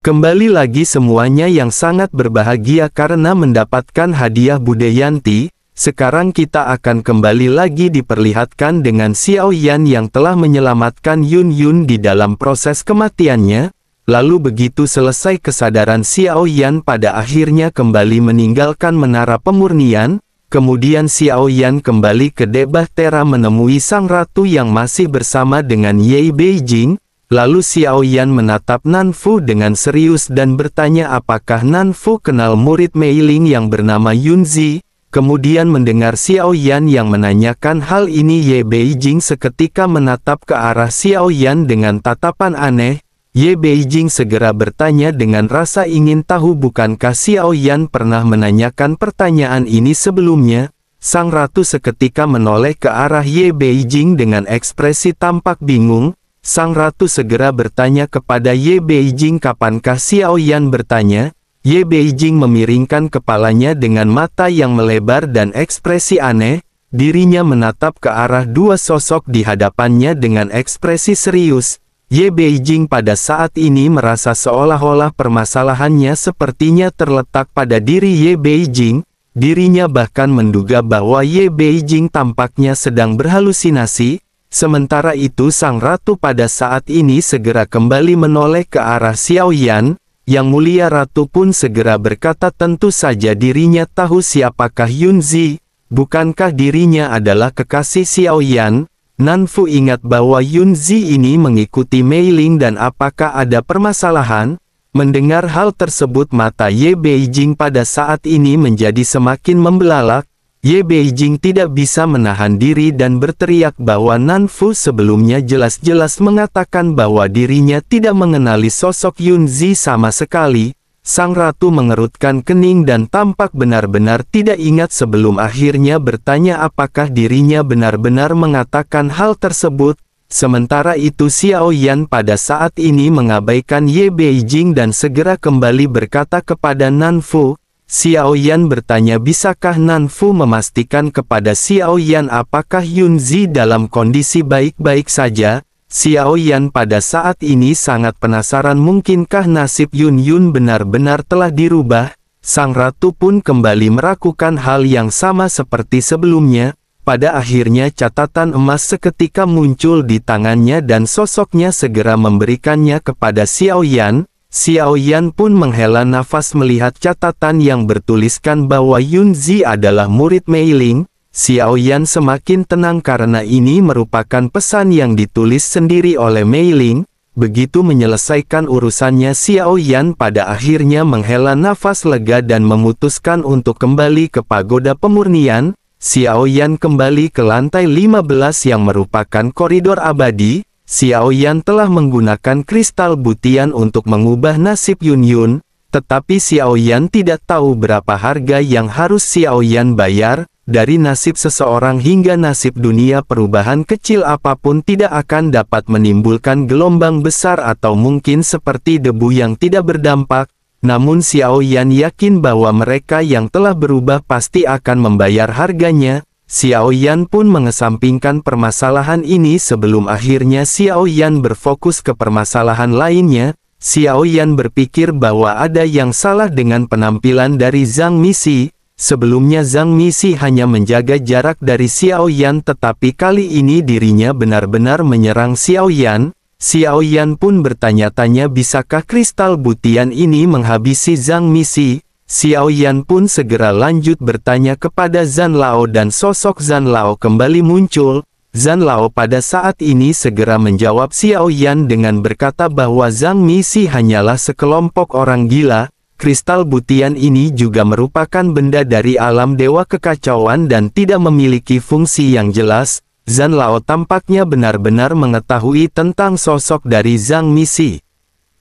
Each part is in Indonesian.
Kembali lagi semuanya yang sangat berbahagia karena mendapatkan hadiah Budayanti. Sekarang kita akan kembali lagi diperlihatkan dengan Xiao Yan yang telah menyelamatkan Yun Yun di dalam proses kematiannya. Lalu begitu selesai kesadaran Xiao Yan pada akhirnya kembali meninggalkan menara pemurnian. Kemudian Xiao Yan kembali ke Debahtera menemui sang ratu yang masih bersama dengan Ye Beijing. Lalu Xiao Yan menatap Nanfu dengan serius dan bertanya apakah Nanfu kenal murid Mei Ling yang bernama Yunzi. Kemudian mendengar Xiao Yan yang menanyakan hal ini, Ye Beijing seketika menatap ke arah Xiao Yan dengan tatapan aneh. Ye Beijing segera bertanya dengan rasa ingin tahu, bukankah Xiao Yan pernah menanyakan pertanyaan ini sebelumnya? Sang ratu seketika menoleh ke arah Ye Beijing dengan ekspresi tampak bingung. Sang ratu segera bertanya kepada Ye Beijing, kapankah Xiao Yan bertanya? Ye Beijing memiringkan kepalanya dengan mata yang melebar dan ekspresi aneh. Dirinya menatap ke arah dua sosok di hadapannya dengan ekspresi serius. Ye Beijing pada saat ini merasa seolah-olah permasalahannya sepertinya terletak pada diri Ye Beijing. Dirinya bahkan menduga bahwa Ye Beijing tampaknya sedang berhalusinasi. Sementara itu sang ratu pada saat ini segera kembali menoleh ke arah Xiao Yan. Yang mulia ratu pun segera berkata tentu saja dirinya tahu siapakah Yunzi. Bukankah dirinya adalah kekasih Xiao Yan? Nanfu ingat bahwa Yunzi ini mengikuti Mei Ling dan apakah ada permasalahan? Mendengar hal tersebut mata Ye Beijing pada saat ini menjadi semakin membelalak. Ye Beijing tidak bisa menahan diri dan berteriak bahwa Nanfu sebelumnya jelas-jelas mengatakan bahwa dirinya tidak mengenali sosok Yunzi sama sekali. Sang ratu mengerutkan kening dan tampak benar-benar tidak ingat sebelum akhirnya bertanya apakah dirinya benar-benar mengatakan hal tersebut. Sementara itu Xiao Yan pada saat ini mengabaikan Ye Beijing dan segera kembali berkata kepada Nanfu. Xiao Yan bertanya bisakah Nanfu memastikan kepada Xiao Yan apakah Yunzi dalam kondisi baik-baik saja? Xiao Yan pada saat ini sangat penasaran mungkinkah nasib Yun Yun benar-benar telah dirubah? Sang ratu pun kembali meragukan hal yang sama seperti sebelumnya. Pada akhirnya catatan emas seketika muncul di tangannya dan sosoknya segera memberikannya kepada Xiao Yan. Xiao Yan pun menghela nafas melihat catatan yang bertuliskan bahwa Yunzi adalah murid Mei Ling. Xiao Yan semakin tenang karena ini merupakan pesan yang ditulis sendiri oleh Mei Ling. Begitu menyelesaikan urusannya Xiao Yan pada akhirnya menghela nafas lega dan memutuskan untuk kembali ke pagoda pemurnian. Xiao Yan kembali ke lantai 15 yang merupakan koridor abadi. Xiao Yan telah menggunakan kristal butian untuk mengubah nasib Yun Yun, tetapi Xiao Yan tidak tahu berapa harga yang harus Xiao Yan bayar. Dari nasib seseorang hingga nasib dunia, perubahan kecil apapun tidak akan dapat menimbulkan gelombang besar atau mungkin seperti debu yang tidak berdampak. Namun Xiao Yan yakin bahwa mereka yang telah berubah pasti akan membayar harganya. Xiao Yan pun mengesampingkan permasalahan ini sebelum akhirnya Xiao Yan berfokus ke permasalahan lainnya. Xiao Yan berpikir bahwa ada yang salah dengan penampilan dari Zhang Misi. Sebelumnya Zhang Misi hanya menjaga jarak dari Xiao Yan, tetapi kali ini dirinya benar-benar menyerang Xiao Yan. Xiao Yan pun bertanya-tanya bisakah kristal butian ini menghabisi Zhang Misi. Xiao Yan pun segera lanjut bertanya kepada Zhan Lao dan sosok Zhan Lao kembali muncul. Zhan Lao pada saat ini segera menjawab Xiao Yan dengan berkata bahwa Zhang Misi hanyalah sekelompok orang gila. Kristal butian ini juga merupakan benda dari alam dewa kekacauan dan tidak memiliki fungsi yang jelas. Zhan Lao tampaknya benar-benar mengetahui tentang sosok dari Zhang Misi.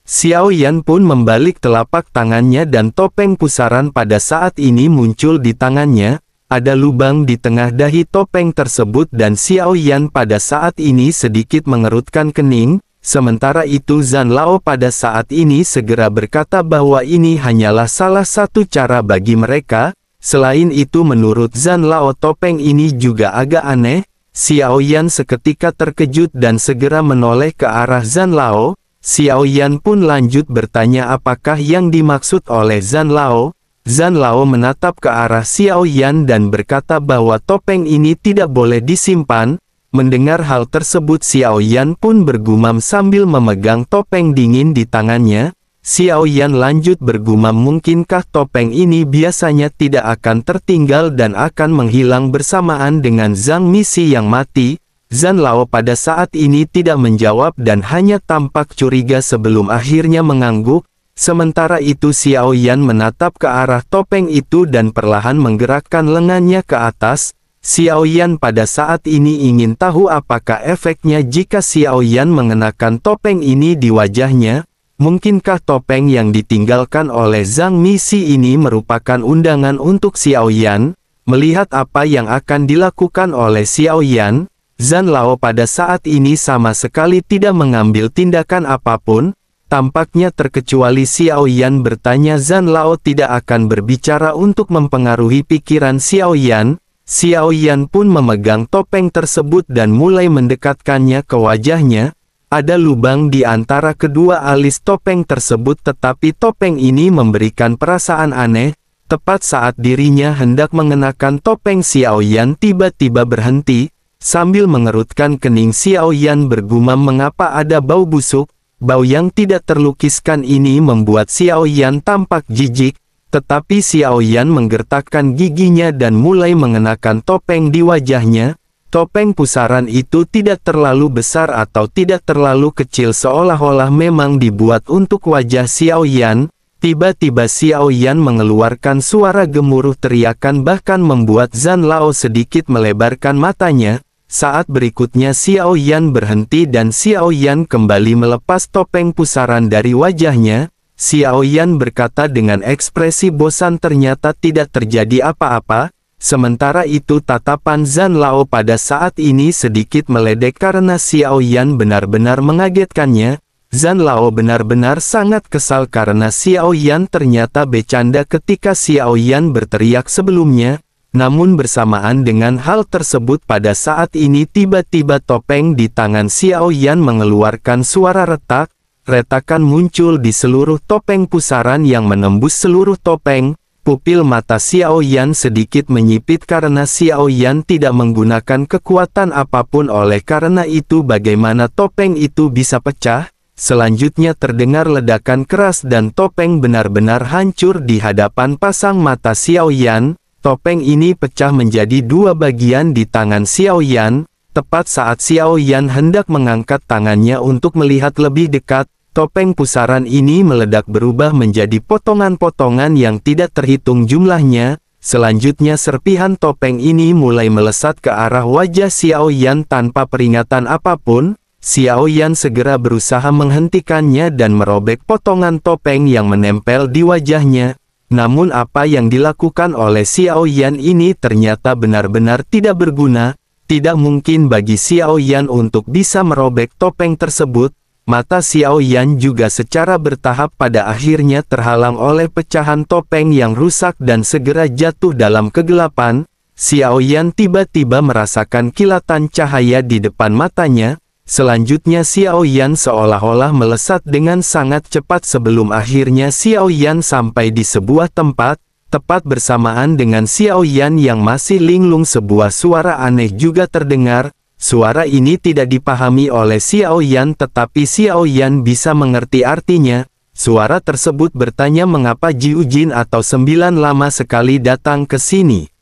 Xiao Yan pun membalik telapak tangannya dan topeng pusaran pada saat ini muncul di tangannya. Ada lubang di tengah dahi topeng tersebut dan Xiao Yan pada saat ini sedikit mengerutkan kening. Sementara itu Zhan Lao pada saat ini segera berkata bahwa ini hanyalah salah satu cara bagi mereka. Selain itu menurut Zhan Lao topeng ini juga agak aneh. Xiao Yan seketika terkejut dan segera menoleh ke arah Zhan Lao. Xiao Yan pun lanjut bertanya apakah yang dimaksud oleh Zhan Lao. Zhan Lao menatap ke arah Xiao Yan dan berkata bahwa topeng ini tidak boleh disimpan. Mendengar hal tersebut Xiao Yan pun bergumam sambil memegang topeng dingin di tangannya. Xiao Yan lanjut bergumam, mungkinkah topeng ini biasanya tidak akan tertinggal dan akan menghilang bersamaan dengan Zhang Misi yang mati. Zhan Lao pada saat ini tidak menjawab dan hanya tampak curiga sebelum akhirnya mengangguk. Sementara itu Xiao Yan menatap ke arah topeng itu dan perlahan menggerakkan lengannya ke atas. Xiao Yan pada saat ini ingin tahu apakah efeknya jika Xiao Yan mengenakan topeng ini di wajahnya. Mungkinkah topeng yang ditinggalkan oleh Zhang Misi ini merupakan undangan untuk Xiao Yan? Melihat apa yang akan dilakukan oleh Xiao Yan, Zhan Lao pada saat ini sama sekali tidak mengambil tindakan apapun. Tampaknya terkecuali Xiao Yan bertanya, Zhan Lao tidak akan berbicara untuk mempengaruhi pikiran Xiao Yan. Xiao Yan pun memegang topeng tersebut dan mulai mendekatkannya ke wajahnya. Ada lubang di antara kedua alis topeng tersebut, tetapi topeng ini memberikan perasaan aneh. Tepat saat dirinya hendak mengenakan topeng, Xiao Yan tiba-tiba berhenti. Sambil mengerutkan kening, Xiao Yan bergumam, mengapa ada bau busuk? Bau yang tidak terlukiskan ini membuat Xiao Yan tampak jijik, tetapi Xiao Yan menggertakkan giginya dan mulai mengenakan topeng di wajahnya. Topeng pusaran itu tidak terlalu besar atau tidak terlalu kecil, seolah-olah memang dibuat untuk wajah Xiao Yan. Tiba-tiba Xiao Yan mengeluarkan suara gemuruh teriakan bahkan membuat Zhan Lao sedikit melebarkan matanya. Saat berikutnya Xiao Yan berhenti dan Xiao Yan kembali melepas topeng pusaran dari wajahnya. Xiao Yan berkata dengan ekspresi bosan, ternyata tidak terjadi apa-apa. Sementara itu tatapan Zhan Lao pada saat ini sedikit meledek karena Xiao Yan benar-benar mengagetkannya. Zhan Lao benar-benar sangat kesal karena Xiao Yan ternyata bercanda ketika Xiao Yan berteriak sebelumnya. Namun bersamaan dengan hal tersebut pada saat ini tiba-tiba topeng di tangan Xiao Yan mengeluarkan suara retak. Retakan muncul di seluruh topeng pusaran yang menembus seluruh topeng. Pupil mata Xiao Yan sedikit menyipit karena Xiao Yan tidak menggunakan kekuatan apapun, oleh karena itu bagaimana topeng itu bisa pecah? Selanjutnya terdengar ledakan keras dan topeng benar-benar hancur di hadapan pasang mata Xiao Yan. Topeng ini pecah menjadi dua bagian di tangan Xiao Yan. Tepat saat Xiao Yan hendak mengangkat tangannya untuk melihat lebih dekat, topeng pusaran ini meledak berubah menjadi potongan-potongan yang tidak terhitung jumlahnya. Selanjutnya serpihan topeng ini mulai melesat ke arah wajah Xiao Yan tanpa peringatan apapun. Xiao Yan segera berusaha menghentikannya dan merobek potongan topeng yang menempel di wajahnya. Namun apa yang dilakukan oleh Xiao Yan ini ternyata benar-benar tidak berguna. Tidak mungkin bagi Xiao Yan untuk bisa merobek topeng tersebut. Mata Xiao Yan juga secara bertahap pada akhirnya terhalang oleh pecahan topeng yang rusak dan segera jatuh dalam kegelapan. Xiao Yan tiba-tiba merasakan kilatan cahaya di depan matanya. Selanjutnya Xiao Yan seolah-olah melesat dengan sangat cepat sebelum akhirnya Xiao Yan sampai di sebuah tempat. Tepat bersamaan dengan Xiao Yan yang masih linglung, sebuah suara aneh juga terdengar. Suara ini tidak dipahami oleh Xiao Yan, tetapi Xiao Yan bisa mengerti artinya. Suara tersebut bertanya, mengapa Jiu Jin atau 9 lama sekali datang ke sini?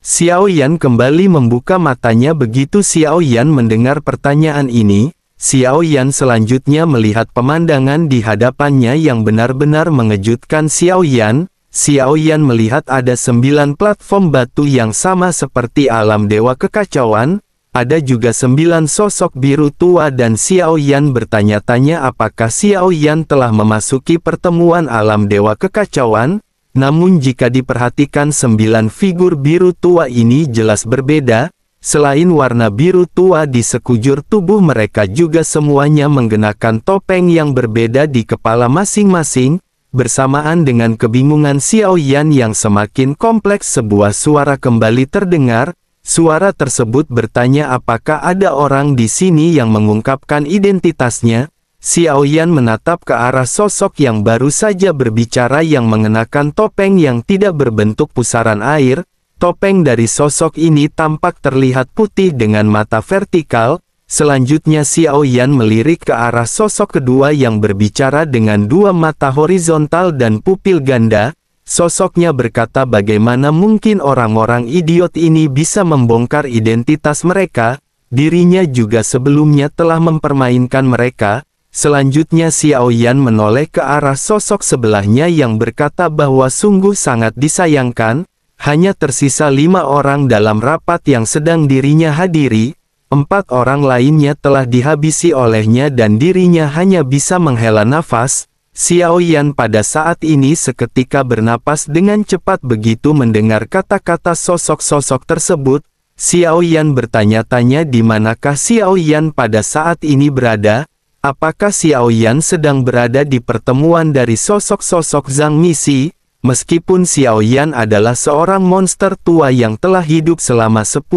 Xiao Yan kembali membuka matanya begitu Xiao Yan mendengar pertanyaan ini. Xiao Yan selanjutnya melihat pemandangan di hadapannya yang benar-benar mengejutkan Xiao Yan. Xiao Yan melihat ada 9 platform batu yang sama seperti alam dewa kekacauan. Ada juga 9 sosok biru tua dan Xiao Yan bertanya-tanya apakah Xiao Yan telah memasuki pertemuan alam dewa kekacauan. Namun jika diperhatikan 9 figur biru tua ini jelas berbeda. Selain warna biru tua di sekujur tubuh mereka juga semuanya menggunakan topeng yang berbeda di kepala masing-masing. Bersamaan dengan kebingungan Xiao Yan yang semakin kompleks, sebuah suara kembali terdengar. Suara tersebut bertanya apakah ada orang di sini yang mengungkapkan identitasnya. Xiao Yan menatap ke arah sosok yang baru saja berbicara yang mengenakan topeng yang tidak berbentuk pusaran air. Topeng dari sosok ini tampak terlihat putih dengan mata vertikal. Selanjutnya Xiao Yan melirik ke arah sosok kedua yang berbicara dengan dua mata horizontal dan pupil ganda. Sosoknya berkata bagaimana mungkin orang-orang idiot ini bisa membongkar identitas mereka. Dirinya juga sebelumnya telah mempermainkan mereka. Selanjutnya Xiao Yan menoleh ke arah sosok sebelahnya yang berkata bahwa sungguh sangat disayangkan, hanya tersisa 5 orang dalam rapat yang sedang dirinya hadiri, 4 orang lainnya telah dihabisi olehnya dan dirinya hanya bisa menghela nafas. Xiao Yan pada saat ini seketika bernapas dengan cepat begitu mendengar kata-kata sosok-sosok tersebut. Xiao Yan bertanya-tanya di manakah Xiao Yan pada saat ini berada. Apakah Xiao Yan sedang berada di pertemuan dari sosok-sosok Zhang Misi? Meskipun Xiao Yan adalah seorang monster tua yang telah hidup selama 10.000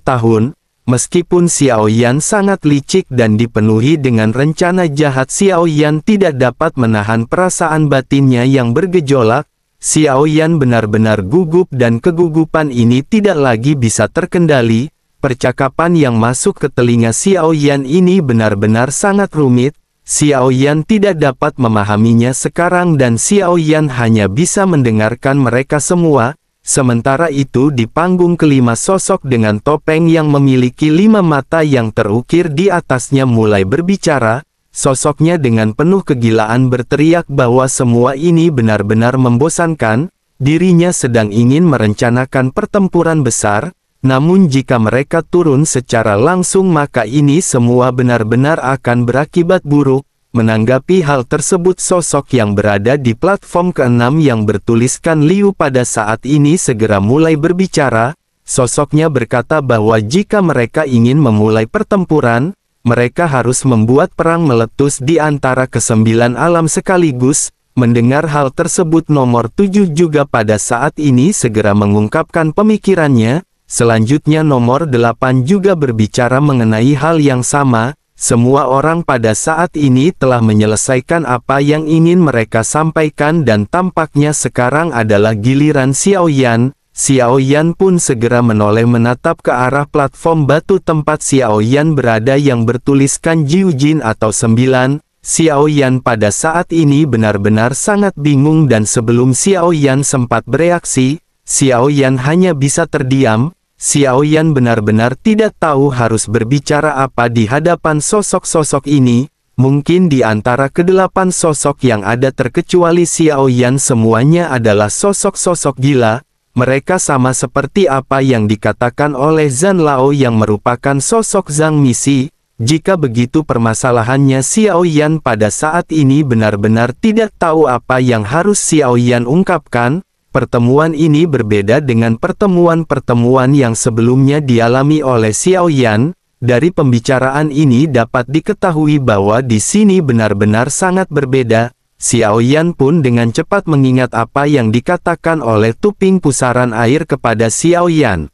tahun, meskipun Xiao Yan sangat licik dan dipenuhi dengan rencana jahat, Xiao Yan tidak dapat menahan perasaan batinnya yang bergejolak. Xiao Yan benar-benar gugup dan kegugupan ini tidak lagi bisa terkendali. Percakapan yang masuk ke telinga Xiao Yan ini benar-benar sangat rumit. Xiao Yan tidak dapat memahaminya sekarang dan Xiao Yan hanya bisa mendengarkan mereka semua. Sementara itu di panggung kelima sosok dengan topeng yang memiliki 5 mata yang terukir di atasnya mulai berbicara. Sosoknya dengan penuh kegilaan berteriak bahwa semua ini benar-benar membosankan. Dirinya sedang ingin merencanakan pertempuran besar. Namun jika mereka turun secara langsung maka ini semua benar-benar akan berakibat buruk. Menanggapi hal tersebut sosok yang berada di platform ke-6 yang bertuliskan Liu pada saat ini segera mulai berbicara. Sosoknya berkata bahwa jika mereka ingin memulai pertempuran, mereka harus membuat perang meletus di antara ke-9 alam sekaligus. Mendengar hal tersebut nomor 7 juga pada saat ini segera mengungkapkan pemikirannya. Selanjutnya nomor 8 juga berbicara mengenai hal yang sama. Semua orang pada saat ini telah menyelesaikan apa yang ingin mereka sampaikan dan tampaknya sekarang adalah giliran Xiao Yan. Xiao Yan pun segera menoleh menatap ke arah platform batu tempat Xiao Yan berada yang bertuliskan Jiujin atau 9. Xiao Yan pada saat ini benar-benar sangat bingung dan sebelum Xiao Yan sempat bereaksi, Xiao Yan hanya bisa terdiam. Xiao Yan benar-benar tidak tahu harus berbicara apa di hadapan sosok-sosok ini. Mungkin di antara ke-8 sosok yang ada terkecuali Xiao Yan semuanya adalah sosok-sosok gila. Mereka sama seperti apa yang dikatakan oleh Zhan Lao yang merupakan sosok Zhang Misi. Jika begitu permasalahannya Xiao Yan pada saat ini benar-benar tidak tahu apa yang harus Xiao Yan ungkapkan. Pertemuan ini berbeda dengan pertemuan-pertemuan yang sebelumnya dialami oleh Xiao Yan. Dari pembicaraan ini dapat diketahui bahwa di sini benar-benar sangat berbeda. Xiao Yan pun dengan cepat mengingat apa yang dikatakan oleh tuping pusaran air kepada Xiao Yan.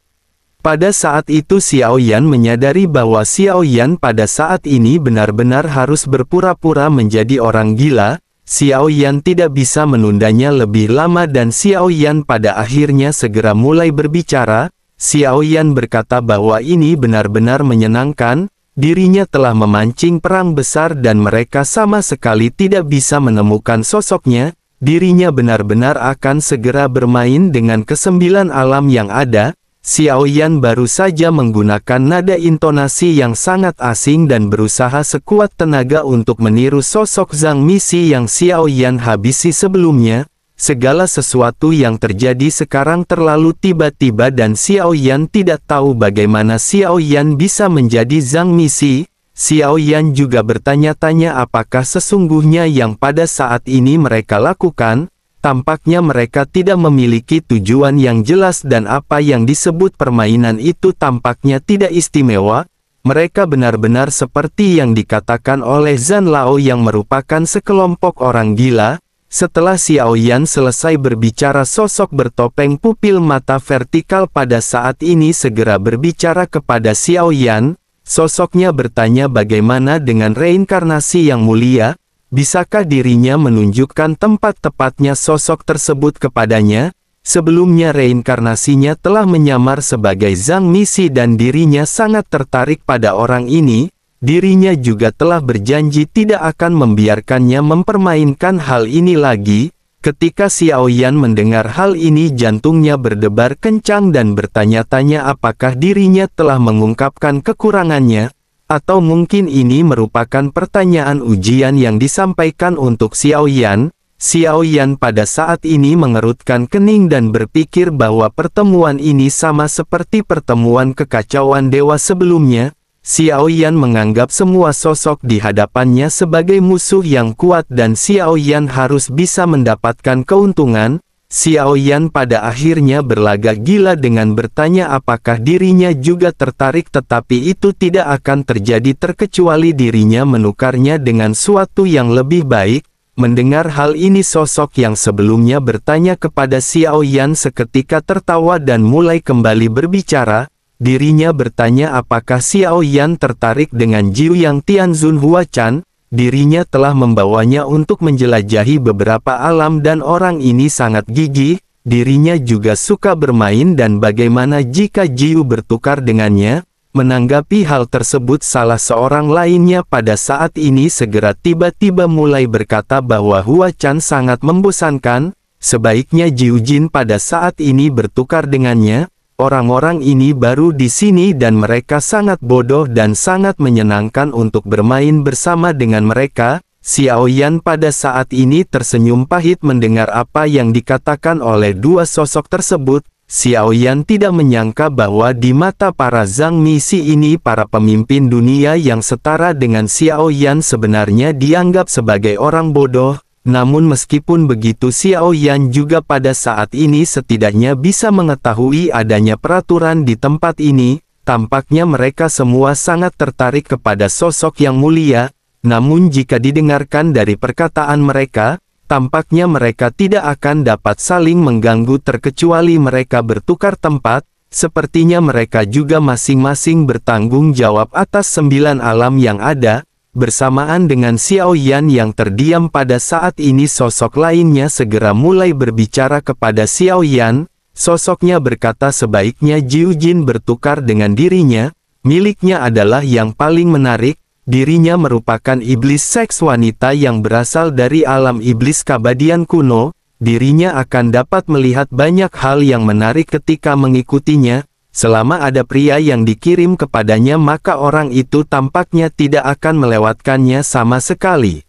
Pada saat itu Xiao Yan menyadari bahwa Xiao Yan pada saat ini benar-benar harus berpura-pura menjadi orang gila. Xiao Yan tidak bisa menundanya lebih lama dan Xiao Yan pada akhirnya segera mulai berbicara. Xiao Yan berkata bahwa ini benar-benar menyenangkan, dirinya telah memancing perang besar dan mereka sama sekali tidak bisa menemukan sosoknya. Dirinya benar-benar akan segera bermain dengan ke-9 alam yang ada. Xiao Yan baru saja menggunakan nada intonasi yang sangat asing dan berusaha sekuat tenaga untuk meniru sosok Zhang Misi yang Xiao Yan habisi sebelumnya. Segala sesuatu yang terjadi sekarang terlalu tiba-tiba dan Xiao Yan tidak tahu bagaimana Xiao Yan bisa menjadi Zhang Misi. Xiao Yan juga bertanya-tanya apakah sesungguhnya yang pada saat ini mereka lakukan. Tampaknya mereka tidak memiliki tujuan yang jelas dan apa yang disebut permainan itu tampaknya tidak istimewa. Mereka benar-benar seperti yang dikatakan oleh Zhan Lao yang merupakan sekelompok orang gila. Setelah Xiao Yan selesai berbicara sosok bertopeng pupil mata vertikal pada saat ini segera berbicara kepada Xiao Yan. sosoknya bertanya bagaimana dengan reinkarnasi yang mulia, bisakah dirinya menunjukkan tempat tepatnya sosok tersebut kepadanya? Sebelumnya reinkarnasinya telah menyamar sebagai Zhang Misi dan dirinya sangat tertarik pada orang ini. Dirinya juga telah berjanji tidak akan membiarkannya mempermainkan hal ini lagi. Ketika Xiao Yan mendengar hal ini jantungnya berdebar kencang dan bertanya-tanya apakah dirinya telah mengungkapkan kekurangannya, atau mungkin ini merupakan pertanyaan ujian yang disampaikan untuk Xiao Yan. Xiao Yan pada saat ini mengerutkan kening dan berpikir bahwa pertemuan ini sama seperti pertemuan kekacauan dewa sebelumnya. Xiao Yan menganggap semua sosok di hadapannya sebagai musuh yang kuat dan Xiao Yan harus bisa mendapatkan keuntungan. Xiao Yan pada akhirnya berlagak gila dengan bertanya apakah dirinya juga tertarik, tetapi itu tidak akan terjadi terkecuali dirinya menukarnya dengan suatu yang lebih baik. Mendengar hal ini sosok yang sebelumnya bertanya kepada Xiao Yan seketika tertawa dan mulai kembali berbicara. Dirinya bertanya apakah Xiao Yan tertarik dengan Jiu Yang Tianzun Huachan. Dirinya telah membawanya untuk menjelajahi beberapa alam dan orang ini sangat gigih. Dirinya juga suka bermain dan bagaimana jika Jiu bertukar dengannya. Menanggapi hal tersebut salah seorang lainnya pada saat ini segera tiba-tiba mulai berkata bahwa Huachan sangat membosankan, sebaiknya Jiu Jin pada saat ini bertukar dengannya. Orang-orang ini baru di sini dan mereka sangat bodoh dan sangat menyenangkan untuk bermain bersama dengan mereka. Xiao Yan pada saat ini tersenyum pahit mendengar apa yang dikatakan oleh dua sosok tersebut. Xiao Yan tidak menyangka bahwa di mata para Zhang Misi ini para pemimpin dunia yang setara dengan Xiao Yan sebenarnya dianggap sebagai orang bodoh. Namun meskipun begitu Xiao Yan juga pada saat ini setidaknya bisa mengetahui adanya peraturan di tempat ini. Tampaknya mereka semua sangat tertarik kepada sosok yang mulia. Namun jika didengarkan dari perkataan mereka, tampaknya mereka tidak akan dapat saling mengganggu terkecuali mereka bertukar tempat. Sepertinya mereka juga masing-masing bertanggung jawab atas 9 alam yang ada. Bersamaan dengan Xiao Yan yang terdiam pada saat ini sosok lainnya segera mulai berbicara kepada Xiao Yan. Sosoknya berkata sebaiknya Jiu Jin bertukar dengan dirinya. Miliknya adalah yang paling menarik. Dirinya merupakan iblis seks wanita yang berasal dari alam iblis keabadian kuno. Dirinya akan dapat melihat banyak hal yang menarik ketika mengikutinya. Selama ada pria yang dikirim kepadanya maka orang itu tampaknya tidak akan melewatkannya sama sekali.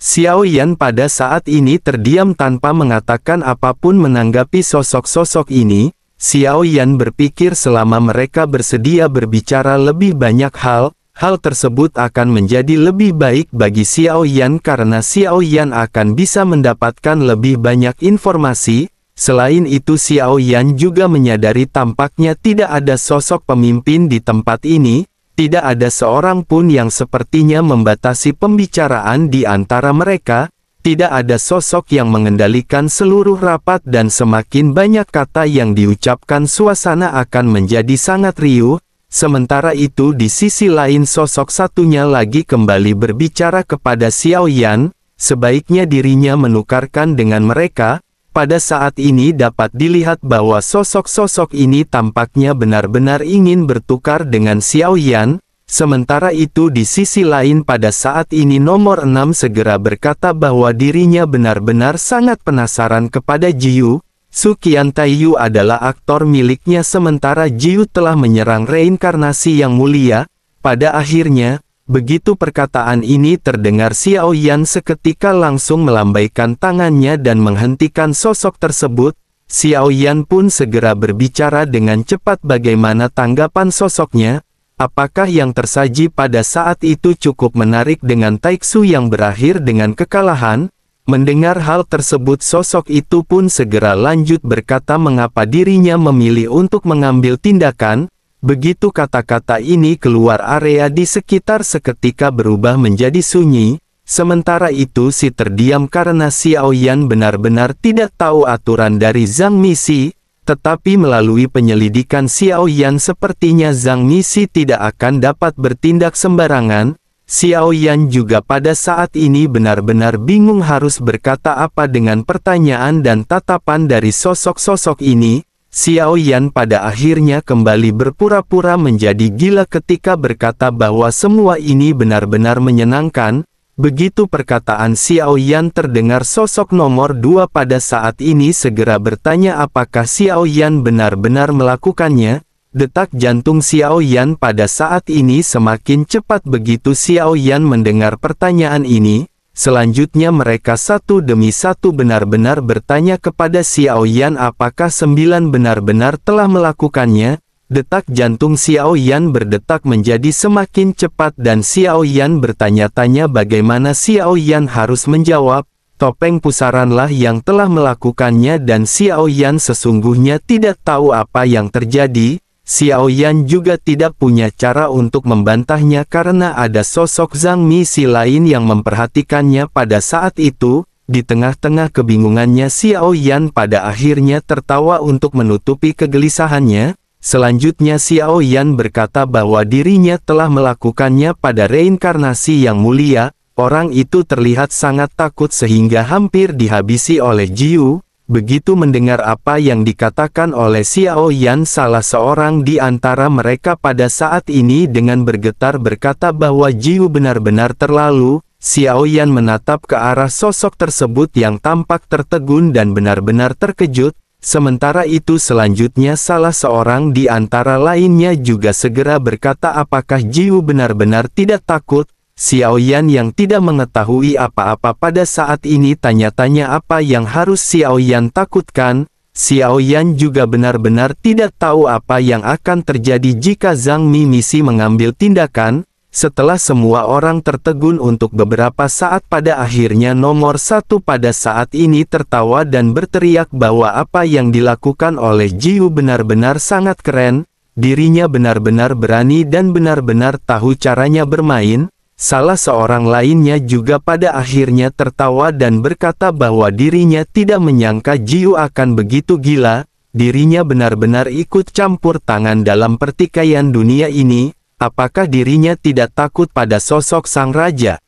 Xiao Yan pada saat ini terdiam tanpa mengatakan apapun menanggapi sosok-sosok ini. Xiao Yan berpikir selama mereka bersedia berbicara lebih banyak hal tersebut akan menjadi lebih baik bagi Xiao Yan karena Xiao Yan akan bisa mendapatkan lebih banyak informasi. Selain itu Xiao Yan juga menyadari tampaknya tidak ada sosok pemimpin di tempat ini, tidak ada seorang pun yang sepertinya membatasi pembicaraan di antara mereka, tidak ada sosok yang mengendalikan seluruh rapat dan semakin banyak kata yang diucapkan suasana akan menjadi sangat riuh. Sementara itu di sisi lain sosok satunya lagi kembali berbicara kepada Xiao Yan, sebaiknya dirinya menukarkan dengan mereka. Pada saat ini dapat dilihat bahwa sosok-sosok ini tampaknya benar-benar ingin bertukar dengan Xiao Yan. Sementara itu di sisi lain pada saat ini nomor 6 segera berkata bahwa dirinya benar-benar sangat penasaran kepada Jiu. Su Qiantaiyu adalah aktor miliknya sementara Jiu telah menyerang reinkarnasi yang mulia. Pada akhirnya, begitu perkataan ini terdengar Xiao Yan seketika langsung melambaikan tangannya dan menghentikan sosok tersebut. Xiao Yan pun segera berbicara dengan cepat bagaimana tanggapan sosoknya. Apakah yang tersaji pada saat itu cukup menarik dengan Taiksu yang berakhir dengan kekalahan? Mendengar hal tersebut sosok itu pun segera lanjut berkata mengapa dirinya memilih untuk mengambil tindakan. Begitu kata-kata ini keluar area di sekitar seketika berubah menjadi sunyi. Sementara itu si terdiam karena Xiao Yan benar-benar tidak tahu aturan dari Zhang Misi. Tetapi melalui penyelidikan Xiao Yan sepertinya Zhang Misi tidak akan dapat bertindak sembarangan. Xiao Yan juga pada saat ini benar-benar bingung harus berkata apa dengan pertanyaan dan tatapan dari sosok-sosok ini. Xiao Yan pada akhirnya kembali berpura-pura menjadi gila ketika berkata bahwa semua ini benar-benar menyenangkan. Begitu perkataan Xiao Yan terdengar, sosok nomor 2 pada saat ini segera bertanya apakah Xiao Yan benar-benar melakukannya. Detak jantung Xiao Yan pada saat ini semakin cepat begitu Xiao Yan mendengar pertanyaan ini. Selanjutnya mereka satu demi satu benar-benar bertanya kepada Xiao Yan apakah 9 benar-benar telah melakukannya. Detak jantung Xiao Yan berdetak menjadi semakin cepat dan Xiao Yan bertanya-tanya bagaimana Xiao Yan harus menjawab. Topeng pusaranlah yang telah melakukannya dan Xiao Yan sesungguhnya tidak tahu apa yang terjadi. Xiao Yan juga tidak punya cara untuk membantahnya karena ada sosok Zhang Misi lain yang memperhatikannya pada saat itu. Di tengah-tengah kebingungannya Xiao Yan pada akhirnya tertawa untuk menutupi kegelisahannya. Selanjutnya Xiao Yan berkata bahwa dirinya telah melakukannya pada reinkarnasi yang mulia. Orang itu terlihat sangat takut sehingga hampir dihabisi oleh Jiu. Begitu mendengar apa yang dikatakan oleh Xiao Yan, salah seorang di antara mereka pada saat ini dengan bergetar berkata bahwa Jiu benar-benar terlalu. Xiao Yan menatap ke arah sosok tersebut yang tampak tertegun dan benar-benar terkejut. Sementara itu selanjutnya salah seorang di antara lainnya juga segera berkata apakah Jiu benar-benar tidak takut. Xiao Yan yang tidak mengetahui apa-apa pada saat ini tanya-tanya apa yang harus Xiao Yan takutkan. Xiao Yan juga benar-benar tidak tahu apa yang akan terjadi jika Zhang Misi mengambil tindakan. Setelah semua orang tertegun untuk beberapa saat pada akhirnya nomor 1 pada saat ini tertawa dan berteriak bahwa apa yang dilakukan oleh Jiu benar-benar sangat keren. Dirinya benar-benar berani dan benar-benar tahu caranya bermain. Salah seorang lainnya juga pada akhirnya tertawa dan berkata bahwa dirinya tidak menyangka Jiu akan begitu gila. Dirinya benar-benar ikut campur tangan dalam pertikaian dunia ini. Apakah dirinya tidak takut pada sosok sang raja?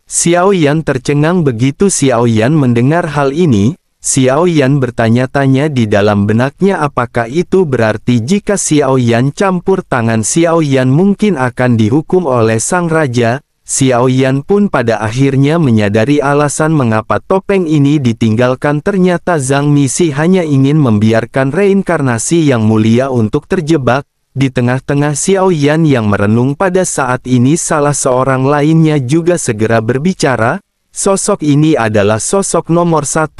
Xiao Yan tercengang begitu Xiao Yan mendengar hal ini. Xiao Yan bertanya-tanya di dalam benaknya apakah itu berarti jika Xiao Yan campur tangan Xiao Yan mungkin akan dihukum oleh sang raja. Xiao Yan pun pada akhirnya menyadari alasan mengapa topeng ini ditinggalkan. Ternyata Zhang Misi hanya ingin membiarkan reinkarnasi yang mulia untuk terjebak. Di tengah-tengah Xiao Yan yang merenung pada saat ini salah seorang lainnya juga segera berbicara. Sosok ini adalah sosok nomor 1.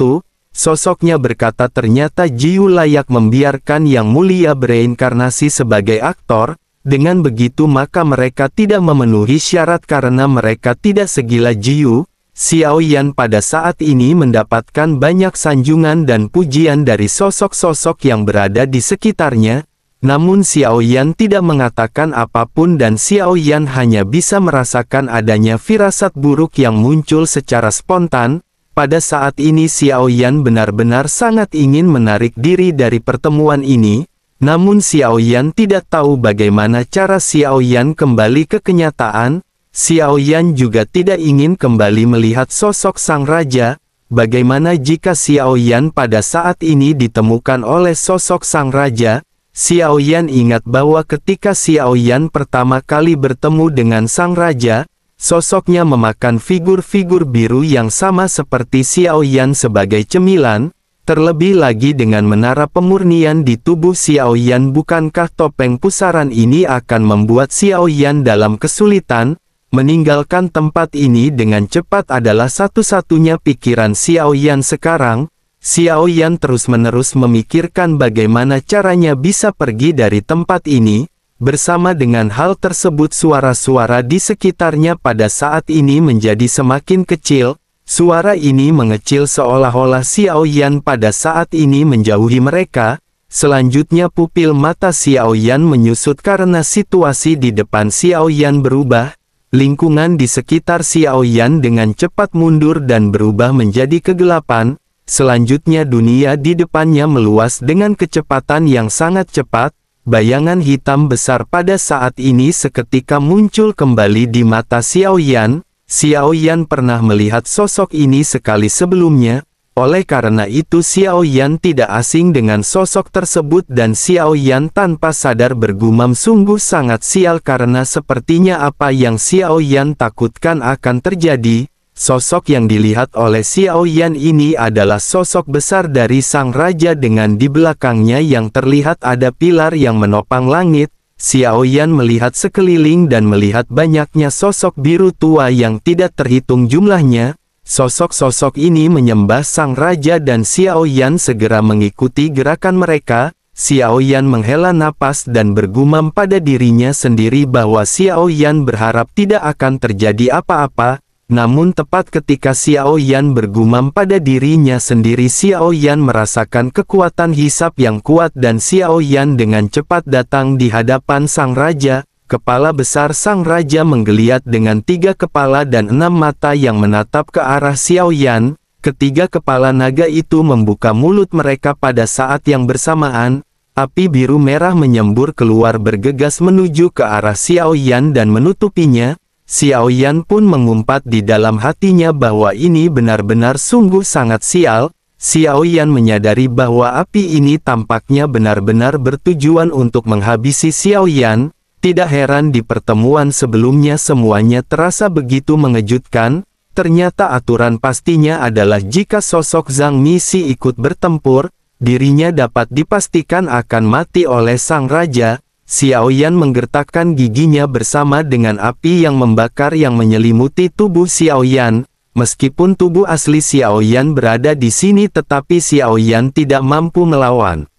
Sosoknya berkata ternyata Jiu layak membiarkan yang mulia bereinkarnasi sebagai aktor. Dengan begitu maka mereka tidak memenuhi syarat karena mereka tidak segila Jiu. Xiao Yan pada saat ini mendapatkan banyak sanjungan dan pujian dari sosok-sosok yang berada di sekitarnya. Namun Xiao Yan tidak mengatakan apapun dan Xiao Yan hanya bisa merasakan adanya firasat buruk yang muncul secara spontan. Pada saat ini Xiao Yan benar-benar sangat ingin menarik diri dari pertemuan ini. Namun Xiao Yan tidak tahu bagaimana cara Xiao Yan kembali ke kenyataan. Xiao Yan juga tidak ingin kembali melihat sosok sang raja. Bagaimana jika Xiao Yan pada saat ini ditemukan oleh sosok sang raja? Xiao Yan ingat bahwa ketika Xiao Yan pertama kali bertemu dengan sang raja, sosoknya memakan figur-figur biru yang sama seperti Xiao Yan sebagai cemilan. Terlebih lagi dengan menara pemurnian di tubuh Xiao Yan, bukankah topeng pusaran ini akan membuat Xiao Yan dalam kesulitan? Meninggalkan tempat ini dengan cepat adalah satu-satunya pikiran Xiao Yan sekarang. Xiao Yan terus-menerus memikirkan bagaimana caranya bisa pergi dari tempat ini. Bersama dengan hal tersebut suara-suara di sekitarnya pada saat ini menjadi semakin kecil. Suara ini mengecil seolah-olah Xiao Yan pada saat ini menjauhi mereka. Selanjutnya pupil mata Xiao Yan menyusut karena situasi di depan Xiao Yan berubah. Lingkungan di sekitar Xiao Yan dengan cepat mundur dan berubah menjadi kegelapan. selanjutnya dunia di depannya meluas dengan kecepatan yang sangat cepat. Bayangan hitam besar pada saat ini seketika muncul kembali di mata Xiao Yan. Xiao Yan pernah melihat sosok ini sekali sebelumnya, oleh karena itu Xiao Yan tidak asing dengan sosok tersebut dan Xiao Yan tanpa sadar bergumam sungguh sangat sial karena sepertinya apa yang Xiao Yan takutkan akan terjadi. Sosok yang dilihat oleh Xiao Yan ini adalah sosok besar dari sang raja dengan di belakangnya yang terlihat ada pilar yang menopang langit. Xiao Yan melihat sekeliling dan melihat banyaknya sosok biru tua yang tidak terhitung jumlahnya. Sosok-sosok ini menyembah sang raja dan Xiao Yan segera mengikuti gerakan mereka. Xiao Yan menghela napas dan bergumam pada dirinya sendiri bahwa Xiao Yan berharap tidak akan terjadi apa-apa. Namun tepat ketika Xiao Yan bergumam pada dirinya sendiri, Xiao Yan merasakan kekuatan hisap yang kuat dan Xiao Yan dengan cepat datang di hadapan sang raja. Kepala besar sang raja menggeliat dengan 3 kepala dan 6 mata yang menatap ke arah Xiao Yan. Ketiga kepala naga itu membuka mulut mereka pada saat yang bersamaan. Api biru merah menyembur keluar bergegas menuju ke arah Xiao Yan dan menutupinya. Xiao Yan pun mengumpat di dalam hatinya bahwa ini benar-benar sungguh sangat sial. Xiao Yan menyadari bahwa api ini tampaknya benar-benar bertujuan untuk menghabisi Xiao Yan. Tidak heran di pertemuan sebelumnya semuanya terasa begitu mengejutkan. Ternyata aturan pastinya adalah jika sosok Zhang Misi ikut bertempur, dirinya dapat dipastikan akan mati oleh sang raja. Xiao Yan menggertakkan giginya bersama dengan api yang membakar yang menyelimuti tubuh Xiao Yan. Meskipun tubuh asli Xiao Yan berada di sini tetapi Xiao Yan tidak mampu melawan.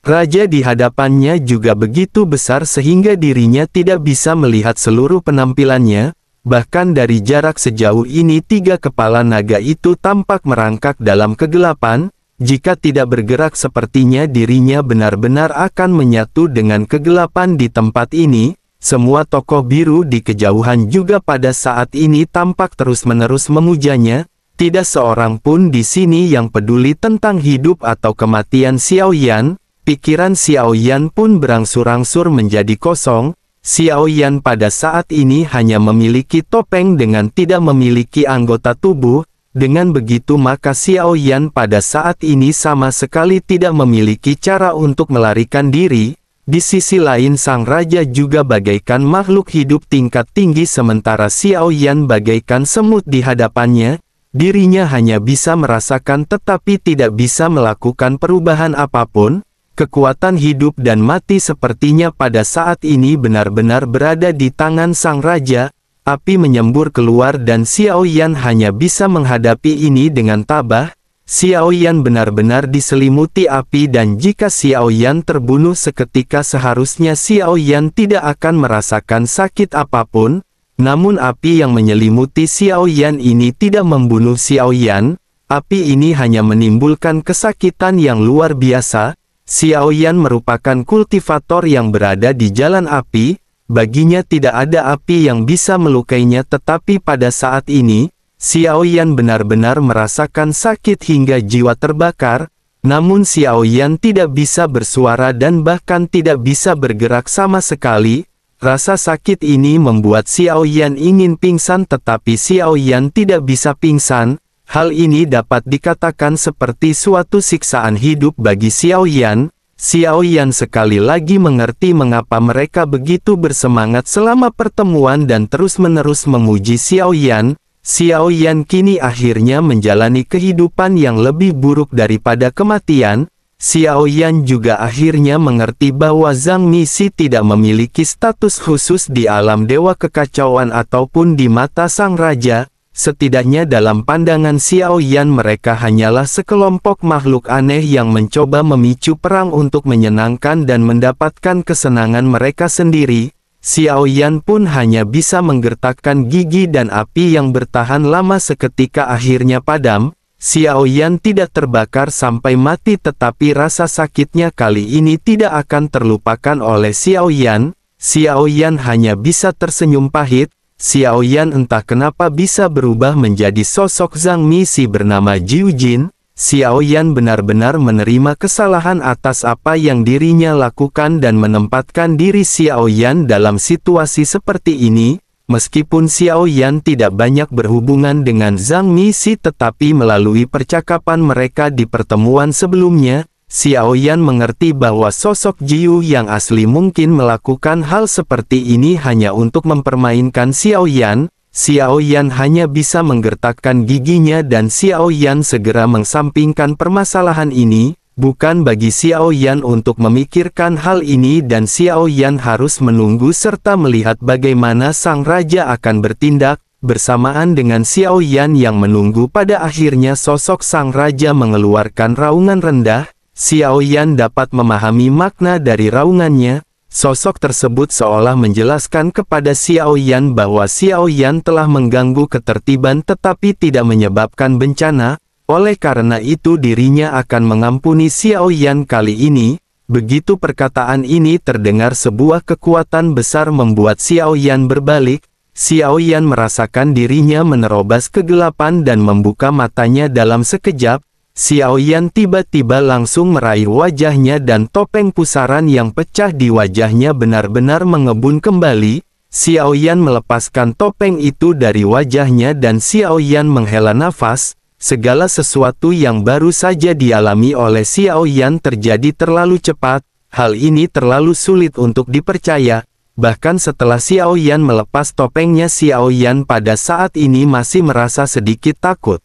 Raja di hadapannya juga begitu besar sehingga dirinya tidak bisa melihat seluruh penampilannya. Bahkan dari jarak sejauh ini 3 kepala naga itu tampak merangkak dalam kegelapan. Jika tidak bergerak sepertinya dirinya benar-benar akan menyatu dengan kegelapan di tempat ini. Semua tokoh biru di kejauhan juga pada saat ini tampak terus-menerus memujanya. Tidak seorang pun di sini yang peduli tentang hidup atau kematian Xiao Yan. Pikiran Xiao Yan pun berangsur-angsur menjadi kosong. Xiao Yan pada saat ini hanya memiliki topeng dengan tidak memiliki anggota tubuh. Dengan begitu maka Xiao Yan pada saat ini sama sekali tidak memiliki cara untuk melarikan diri. Di sisi lain sang raja juga bagaikan makhluk hidup tingkat tinggi sementara Xiao Yan bagaikan semut di hadapannya. Dirinya hanya bisa merasakan tetapi tidak bisa melakukan perubahan apapun. Kekuatan hidup dan mati sepertinya pada saat ini benar-benar berada di tangan sang raja. Api menyembur keluar dan Xiao Yan hanya bisa menghadapi ini dengan tabah. Xiao Yan benar-benar diselimuti api dan jika Xiao Yan terbunuh seketika seharusnya Xiao Yan tidak akan merasakan sakit apapun. Namun api yang menyelimuti Xiao Yan ini tidak membunuh Xiao Yan. Api ini hanya menimbulkan kesakitan yang luar biasa. Xiao Yan merupakan kultivator yang berada di jalan api. Baginya tidak ada api yang bisa melukainya tetapi pada saat ini, Xiao Yan benar-benar merasakan sakit hingga jiwa terbakar. Namun Xiao Yan tidak bisa bersuara dan bahkan tidak bisa bergerak sama sekali. Rasa sakit ini membuat Xiao Yan ingin pingsan tetapi Xiao Yan tidak bisa pingsan. Hal ini dapat dikatakan seperti suatu siksaan hidup bagi Xiao Yan. Xiao Yan sekali lagi mengerti mengapa mereka begitu bersemangat selama pertemuan dan terus-menerus memuji Xiao Yan. Xiao Yan kini akhirnya menjalani kehidupan yang lebih buruk daripada kematian. Xiao Yan juga akhirnya mengerti bahwa Zhang Misi tidak memiliki status khusus di alam dewa kekacauan ataupun di mata sang raja. Setidaknya dalam pandangan Xiao Yan mereka hanyalah sekelompok makhluk aneh yang mencoba memicu perang untuk menyenangkan dan mendapatkan kesenangan mereka sendiri. Xiao Yan pun hanya bisa menggertakkan gigi dan api yang bertahan lama seketika akhirnya padam. Xiao Yan tidak terbakar sampai mati tetapi rasa sakitnya kali ini tidak akan terlupakan oleh Xiao Yan. Xiao Yan hanya bisa tersenyum pahit. Xiao Yan entah kenapa bisa berubah menjadi sosok Zhang Misi bernama Jiu Jin. Xiao Yan benar-benar menerima kesalahan atas apa yang dirinya lakukan dan menempatkan diri Xiao Yan dalam situasi seperti ini. Meskipun Xiao Yan tidak banyak berhubungan dengan Zhang Mixi, tetapi melalui percakapan mereka di pertemuan sebelumnya, Xiao Yan mengerti bahwa sosok Jiu yang asli mungkin melakukan hal seperti ini hanya untuk mempermainkan Xiao Yan. Xiao Yan hanya bisa menggertakkan giginya dan Xiao Yan segera mensampingkan permasalahan ini. Bukan bagi Xiao Yan untuk memikirkan hal ini dan Xiao Yan harus menunggu serta melihat bagaimana sang raja akan bertindak. Bersamaan dengan Xiao Yan yang menunggu, pada akhirnya sosok sang raja mengeluarkan raungan rendah. Xiao Yan dapat memahami makna dari raungannya. Sosok tersebut seolah menjelaskan kepada Xiao Yan bahwa Xiao Yan telah mengganggu ketertiban tetapi tidak menyebabkan bencana, oleh karena itu dirinya akan mengampuni Xiao Yan kali ini. Begitu perkataan ini terdengar, sebuah kekuatan besar membuat Xiao Yan berbalik. Xiao Yan merasakan dirinya menerobos kegelapan dan membuka matanya dalam sekejap. Xiao Yan tiba-tiba langsung meraih wajahnya dan topeng pusaran yang pecah di wajahnya benar-benar mengebun kembali. Xiao Yan melepaskan topeng itu dari wajahnya dan Xiao Yan menghela nafas. Segala sesuatu yang baru saja dialami oleh Xiao Yan terjadi terlalu cepat. Hal ini terlalu sulit untuk dipercaya. Bahkan setelah Xiao Yan melepas topengnya, Xiao Yan pada saat ini masih merasa sedikit takut.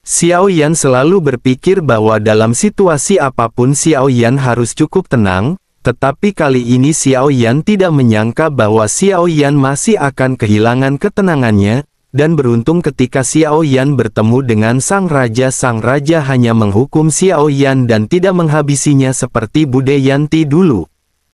Xiao Yan selalu berpikir bahwa dalam situasi apapun Xiao Yan harus cukup tenang, tetapi kali ini Xiao Yan tidak menyangka bahwa Xiao Yan masih akan kehilangan ketenangannya, dan beruntung ketika Xiao Yan bertemu dengan sang raja hanya menghukum Xiao Yan dan tidak menghabisinya seperti Budayanti dulu.